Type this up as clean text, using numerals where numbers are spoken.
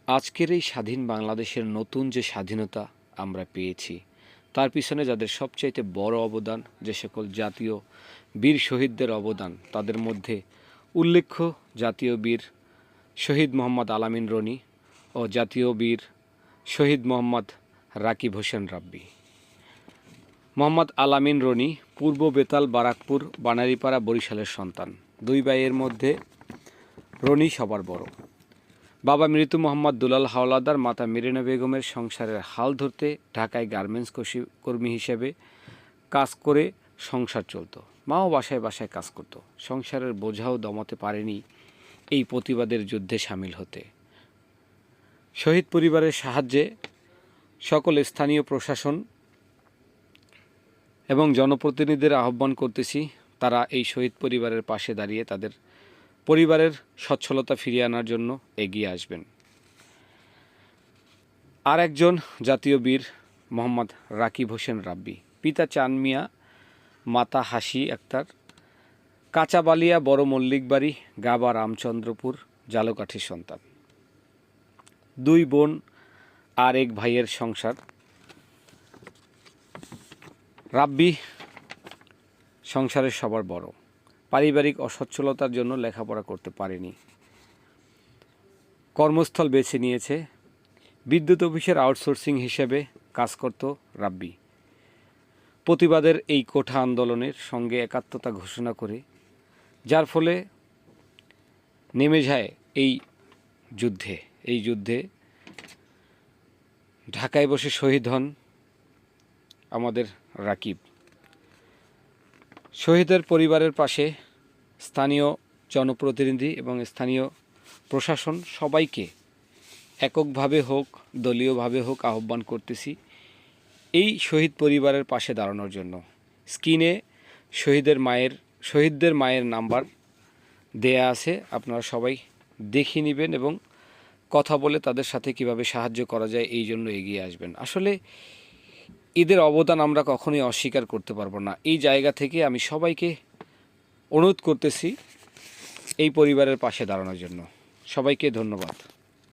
আজকের এই স্বাধীন বাংলাদেশের নতুন যে স্বাধীনতা আমরা পেয়েছি, তার পিছনে যাদের সবচাইতে বড় অবদান, যে সকল জাতীয় বীর শহীদদের অবদান, তাদের মধ্যে উল্লেখ্য জাতীয় বীর শহীদ মোহাম্মদ আলামিন রনি ও জাতীয় বীর শহীদ মোহাম্মদ রাকিব হোসেন রাব্বি। মোহাম্মদ আলামিন রনি পূর্ব বেতাল, বারাকপুর, বানারীপাড়া, বরিশালের সন্তান। দুই ভাইয়ের মধ্যে রনি সবার বড়। বাবা মৃত মোহাম্মদ দুলাল হাওলাদার, মাতা মেরিনা বেগমের সংসারের হাল ধরতে ঢাকায় গার্মেন্টস কর্মী হিসেবে কাজ করে সংসার চলত। মাও বাসায় বাসায় কাজ করত। সংসারের বোঝাও দমাতে পারেনি এই প্রতিবাদের যুদ্ধে সামিল হতে। শহীদ পরিবারের সাহায্যে সকল স্থানীয় প্রশাসন এবং জনপ্রতিনিধিদের আহ্বান করতেছি, তারা এই শহীদ পরিবারের পাশে দাঁড়িয়ে তাদের পরিবারের সচ্ছলতা ফিরিয়ে আনার জন্য এগিয়ে আসবেন। আর একজন জাতীয় বীর মোহাম্মদ রাকিব হোসেন রাব্বি, পিতা চান মিয়া, মাতা হাসি আক্তার, কাঁচাবালিয়া বড় মল্লিকবাড়ি, গাবা রামচন্দ্রপুর, জালকাঠির সন্তান। দুই বোন আর এক ভাইয়ের সংসার। রাব্বি সংসারের সবার বড়। পারিবারিক অসচ্ছলতার জন্য লেখাপড়া করতে পারেনি। কর্মস্থল বেছে নিয়েছে। বিদ্যুৎ অফিসের আউটসোর্সিং হিসেবে কাজ করত রাব্বি। প্রতিবাদের এই কোঠা আন্দোলনের সঙ্গে একাত্মতা ঘোষণা করে, যার ফলে নেমে যায় এই যুদ্ধে ঢাকায় বসে শহীদ হন আমাদের রাকিব। শহীদের পরিবারের পাশে স্থানীয় জনপ্রতিনিধি এবং স্থানীয় প্রশাসন সবাইকে এককভাবে হোক, দলীয়ভাবে হোক আহ্বান করতেছি এই শহীদ পরিবারের পাশে দাঁড়ানোর জন্য। স্ক্রিনে শহীদদের মায়ের নাম্বার দেয়া আছে, আপনারা সবাই দেখে নেবেন এবং কথা বলে তাদের সাথে কিভাবে সাহায্য করা যায় এই জন্য এগিয়ে আসবেন। আসলে এদের অবদান আমরা কখনোই অস্বীকার করতে পারবো না। এই জায়গা থেকে আমি সবাইকে অনুরোধ করতেছি এই পরিবারের পাশে দাঁড়ানোর জন্য। সবাইকে ধন্যবাদ।